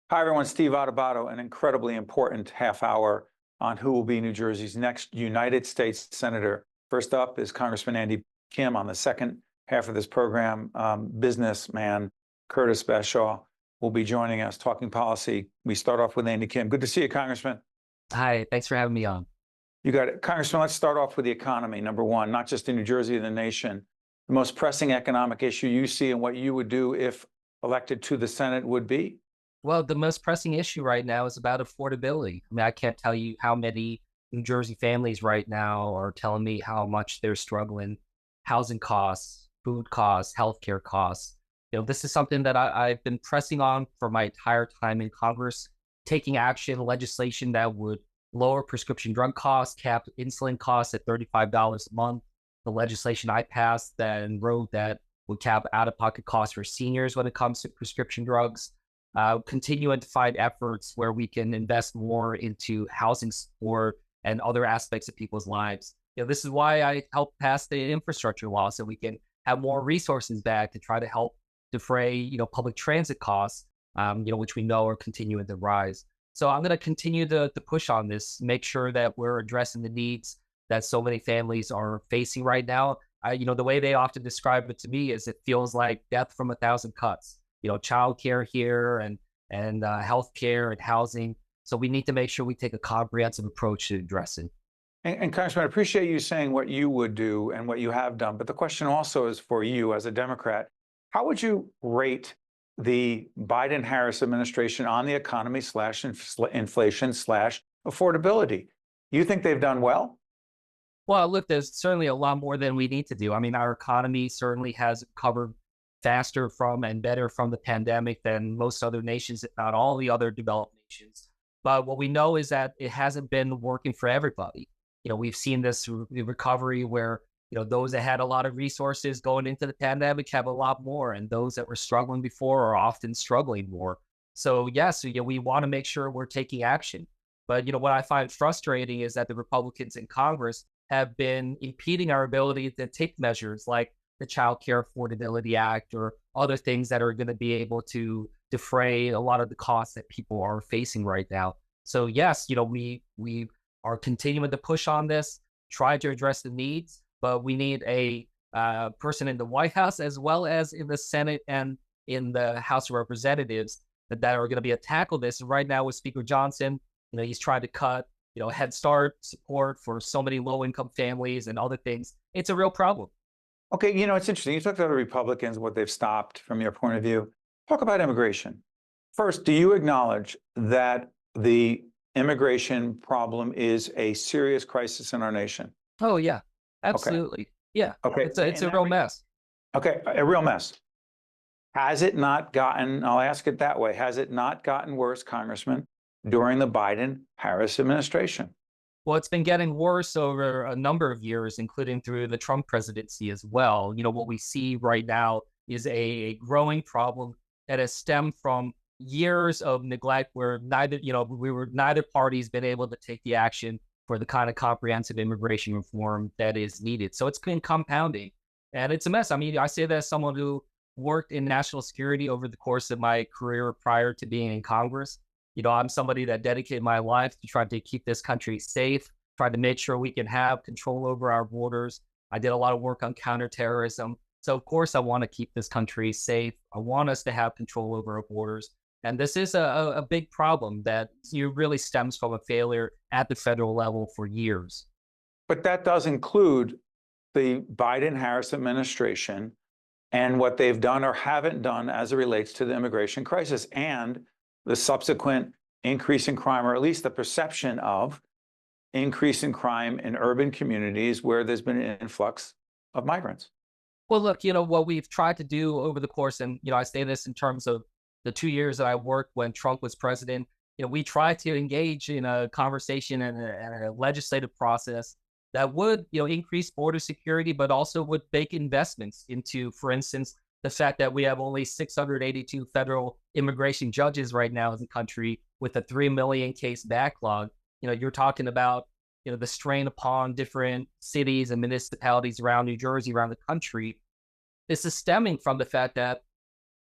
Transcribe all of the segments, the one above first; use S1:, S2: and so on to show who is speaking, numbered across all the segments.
S1: Hi, everyone. Steve Adubato, an incredibly important half hour on who will be New Jersey's next United States Senator. First up is Congressman Andy Kim. On the second half of this program, businessman Curtis Bashaw will be joining us talking policy. We start off with Andy Kim. Good to see you, Congressman.
S2: Hi, thanks for having me on.
S1: You got it. Congressman, let's start off with the economy. Number one, not just in New Jersey, the nation. The most pressing economic issue you see and what you would do if elected to the Senate would be?
S2: Well, the most pressing issue right now is about affordability. I mean, I can't tell you how many New Jersey families right now are telling me how much they're struggling. Housing costs, food costs, healthcare costs. This is something that I've been pressing on for my entire time in Congress, taking action, legislation that would lower prescription drug costs, cap insulin costs at $35 a month. The legislation I passed that wrote that would cap out-of-pocket costs for seniors when it comes to prescription drugs. Continuing to find efforts where we can invest more into housing support and other aspects of people's lives. This is why I helped pass the infrastructure law so we can have more resources back to try to help defray, public transit costs, which we know are continuing to rise. So I'm going to continue to push on this, make sure that we're addressing the needs that so many families are facing right now. The way they often describe it to me is it feels like death from a thousand cuts. Childcare here and healthcare and housing. So we need to make sure we take a comprehensive approach to addressing.
S1: And Congressman, I appreciate you saying what you would do and what you have done. But the question also is for you as a Democrat. How would you rate the Biden-Harris administration on the economy slash inflation slash affordability? You think they've done well?
S2: Well, look, there's certainly a lot more than we need to do. I mean, our economy certainly has recovered faster from and better from the pandemic than most other nations, if not all the other developed nations. But what we know is that it hasn't been working for everybody. We've seen this recovery where, those that had a lot of resources going into the pandemic have a lot more, and those that were struggling before are often struggling more. So yes, we want to make sure we're taking action. But, what I find frustrating is that the Republicans in Congress have been impeding our ability to take measures like the Child Care Affordability Act or other things that are going to be able to defray a lot of the costs that people are facing right now. So yes, we are continuing to push on this, try to address the needs, but we need a person in the White House as well as in the Senate and in the House of Representatives that are going to be able to tackle this. And right now with Speaker Johnson, he's trying to cut, Head Start support for so many low-income families and other things. It's a real problem.
S1: Okay, it's interesting. You talked about the Republicans, what they've stopped from your point of view. Talk about immigration. First, do you acknowledge that the immigration problem is a serious crisis in our nation?
S2: Oh yeah,
S1: Okay.
S2: absolutely. Yeah,
S1: Okay.
S2: it's a real mess.
S1: Okay, a real mess. Has it not gotten, I'll ask it that way, has it not gotten worse, Congressman, during the Biden-Harris administration?
S2: Well, it's been getting worse over a number of years, including through the Trump presidency as well. What we see right now is a growing problem that has stemmed from years of neglect where neither party's been able to take the action for the kind of comprehensive immigration reform that is needed. So it's been compounding and it's a mess. I mean, I say that as someone who worked in national security over the course of my career prior to being in Congress. I'm somebody that dedicated my life to trying to keep this country safe, trying to make sure we can have control over our borders. I did a lot of work on counterterrorism. So, of course, I want to keep this country safe. I want us to have control over our borders. And this is a big problem that really stems from a failure at the federal level for years.
S1: But that does include the Biden-Harris administration and what they've done or haven't done as it relates to the immigration crisis and the subsequent increase in crime, or at least the perception of increase in crime in urban communities where there's been an influx of migrants.
S2: Well, look, what we've tried to do over the course, and, I say this in terms of the 2 years that I worked when Trump was president, we tried to engage in a conversation and a legislative process that would, increase border security, but also would make investments into, for instance, the fact that we have only 682 federal immigration judges right now in the country with a 3 million case backlog. You're talking about, the strain upon different cities and municipalities around New Jersey, around the country. This is stemming from the fact that,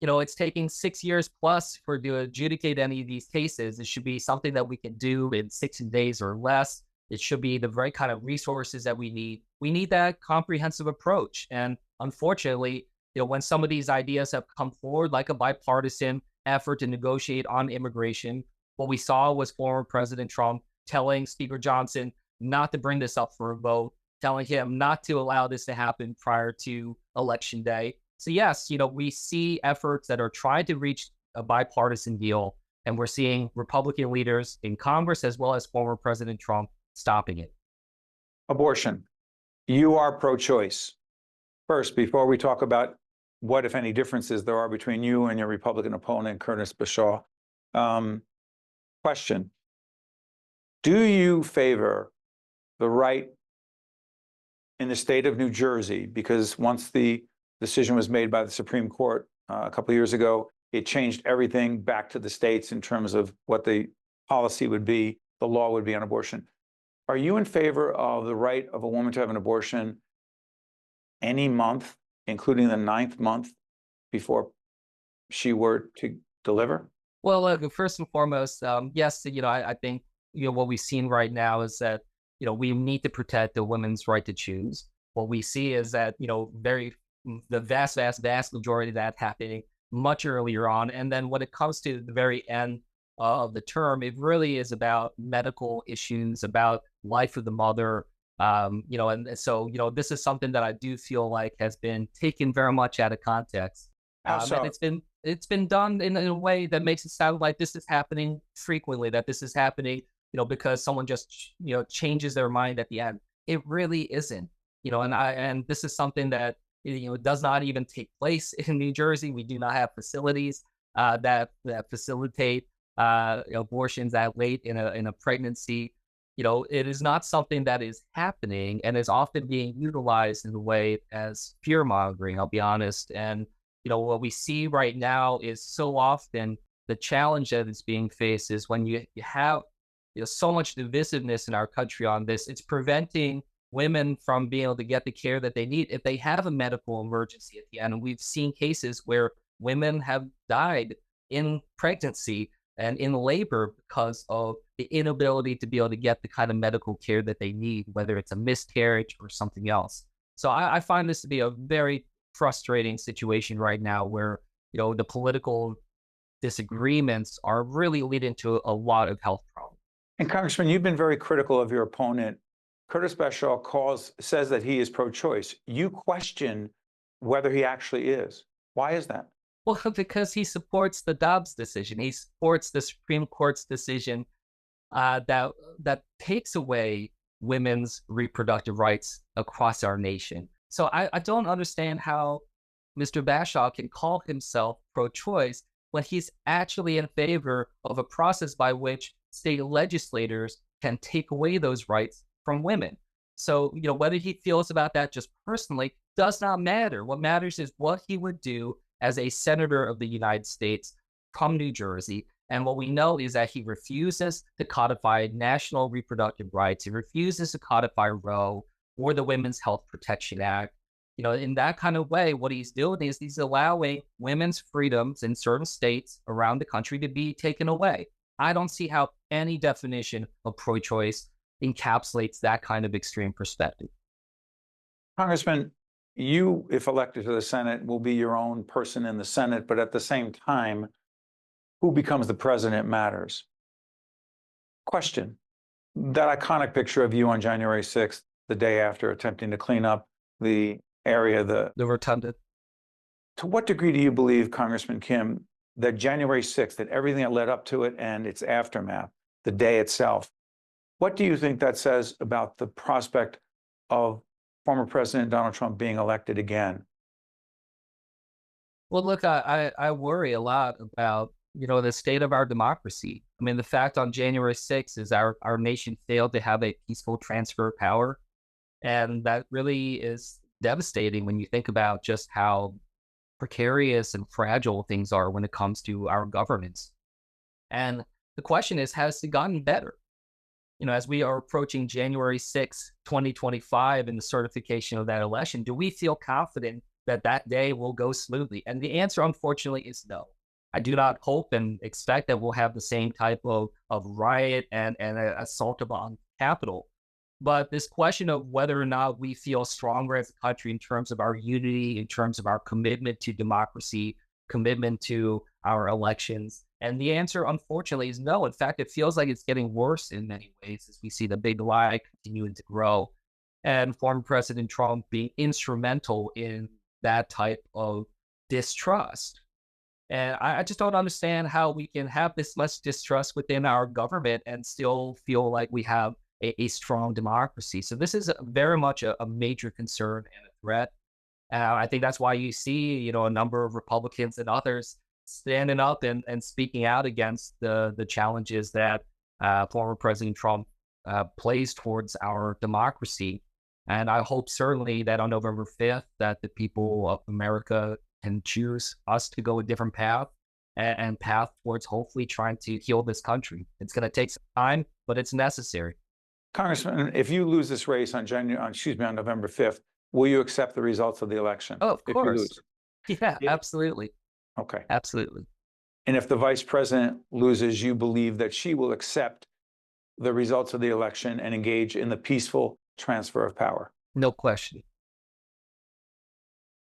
S2: it's taking 6 years plus for to adjudicate any of these cases. It should be something that we can do in 60 days or less. It should be the right kind of resources that we need. We need that comprehensive approach. And unfortunately, when some of these ideas have come forward, like a bipartisan effort to negotiate on immigration, what we saw was former President Trump telling Speaker Johnson not to bring this up for a vote, telling him not to allow this to happen prior to Election Day. So yes, we see efforts that are trying to reach a bipartisan deal, and we're seeing Republican leaders in Congress as well as former President Trump stopping it.
S1: Abortion. You are pro-choice. First, before we talk about what, if any, differences there are between you and your Republican opponent, Curtis Bashaw, question. Do you favor the right in the state of New Jersey, because once the decision was made by the Supreme Court a couple of years ago, it changed everything back to the states in terms of what the policy would be, the law would be on abortion. Are you in favor of the right of a woman to have an abortion any month, including the 9th month before she were to deliver?
S2: Well, look, first and foremost, yes, I think, what we've seen right now is that, we need to protect the women's right to choose. What we see is that, the vast majority of that happening much earlier on. And then when it comes to the very end of the term, it really is about medical issues, about life of the mother. And so, this is something that I do feel like has been taken very much out of context.
S1: How so?
S2: And it's been done in a way that makes it sound like this is happening frequently, that this is happening, because someone just, changes their mind at the end. It really isn't, and this is something that, does not even take place in New Jersey. We do not have facilities that facilitate abortions that late in a pregnancy. It is not something that is happening and is often being utilized in a way as fear mongering, I'll be honest. And, what we see right now is so often the challenge that is being faced is when you have so much divisiveness in our country on this, it's preventing women from being able to get the care that they need if they have a medical emergency at the end. And we've seen cases where women have died in pregnancy and in labor because of the inability to be able to get the kind of medical care that they need, whether it's a miscarriage or something else. So I find this to be a very frustrating situation right now where, the political disagreements are really leading to a lot of health problems.
S1: And Congressman, you've been very critical of your opponent. Curtis Bashaw says that he is pro-choice. You question whether he actually is. Why is that?
S2: Well, because he supports the Dobbs decision. He supports the Supreme Court's decision that takes away women's reproductive rights across our nation. So I don't understand how Mr. Bashaw can call himself pro-choice when he's actually in favor of a process by which state legislators can take away those rights from women. So, whether he feels about that just personally does not matter. What matters is what he would do as a senator of the United States from New Jersey. And what we know is that he refuses to codify national reproductive rights. He refuses to codify Roe or the Women's Health Protection Act. In that kind of way, what he's doing is he's allowing women's freedoms in certain states around the country to be taken away. I don't see how any definition of pro-choice encapsulates that kind of extreme perspective.
S1: Congressman, you, if elected to the Senate, will be your own person in the Senate, but at the same time, who becomes the president matters. Question. That iconic picture of you on January 6th, the day after attempting to clean up the area, the
S2: rotunda.
S1: To what degree do you believe, Congressman Kim, that January 6th, that everything that led up to it and its aftermath, the day itself, what do you think that says about the prospect of former President Donald Trump being elected again?
S2: Well, look, I worry a lot about, the state of our democracy. I mean, the fact on January 6th is our nation failed to have a peaceful transfer of power. And that really is devastating when you think about just how precarious and fragile things are when it comes to our governance. And the question is, has it gotten better? As we are approaching January 6, 2025 and the certification of that election, do we feel confident that that day will go smoothly? And the answer, unfortunately, is no. I do not hope and expect that we'll have the same type of riot and assault upon Capitol. But this question of whether or not we feel stronger as a country in terms of our unity, in terms of our commitment to democracy, commitment to our elections. And the answer, unfortunately, is no. In fact, it feels like it's getting worse in many ways as we see the big lie continuing to grow and former President Trump being instrumental in that type of distrust. And I just don't understand how we can have this much distrust within our government and still feel like we have a strong democracy. So this is very much a major concern and a threat. I think that's why you see, a number of Republicans and others standing up and speaking out against the challenges that former President Trump plays towards our democracy. And I hope certainly that on November 5th, that the people of America can choose us to go a different path and path towards hopefully trying to heal this country. It's going to take some time, but it's necessary.
S1: Congressman, if you lose this race on November 5th, will you accept the results of the election?
S2: Oh, of
S1: if
S2: course.
S1: you lose?
S2: Yeah,
S1: Yeah.
S2: absolutely.
S1: Okay.
S2: Absolutely.
S1: And if the vice president loses, you believe that she will accept the results of the election and engage in the peaceful transfer of power?
S2: No question.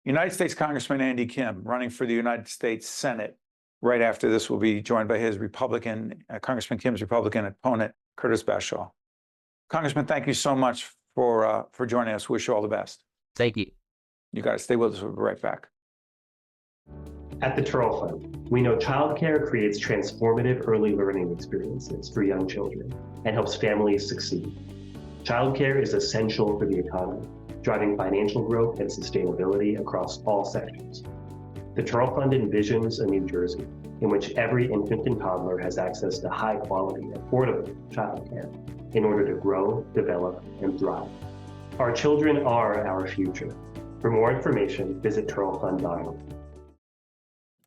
S1: United States Congressman Andy Kim, running for the United States Senate. Right after this, will be joined by his Congressman Kim's Republican opponent, Curtis Bashaw. Congressman, thank you so much for joining us. Wish you all the best.
S2: Thank you.
S1: You guys stay with us. We'll be right back.
S3: At the Turl Fund, we know childcare creates transformative early learning experiences for young children and helps families succeed. Childcare is essential for the economy, driving financial growth and sustainability across all sectors. The Turl Fund envisions a New Jersey in which every infant and toddler has access to high-quality, affordable childcare in order to grow, develop, and thrive. Our children are our future. For more information, visit turlfund.org.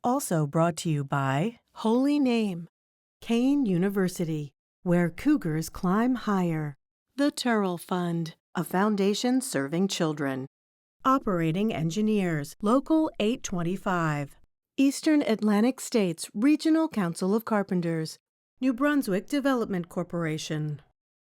S4: Also brought to you by Holy Name, Kane University, where Cougars climb higher. The Turl Fund, a foundation serving children. Operating Engineers, Local 825. Eastern Atlantic States Regional Council of Carpenters. New Brunswick Development Corporation.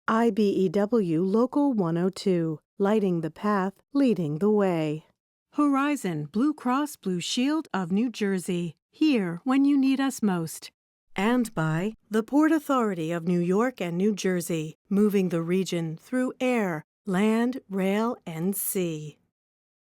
S4: IBEW Local 102, lighting the path, leading the way. Horizon Blue Cross Blue Shield of New Jersey, here when you need us most. And by the Port Authority of New York and New Jersey, moving the region through air, land, rail, and sea.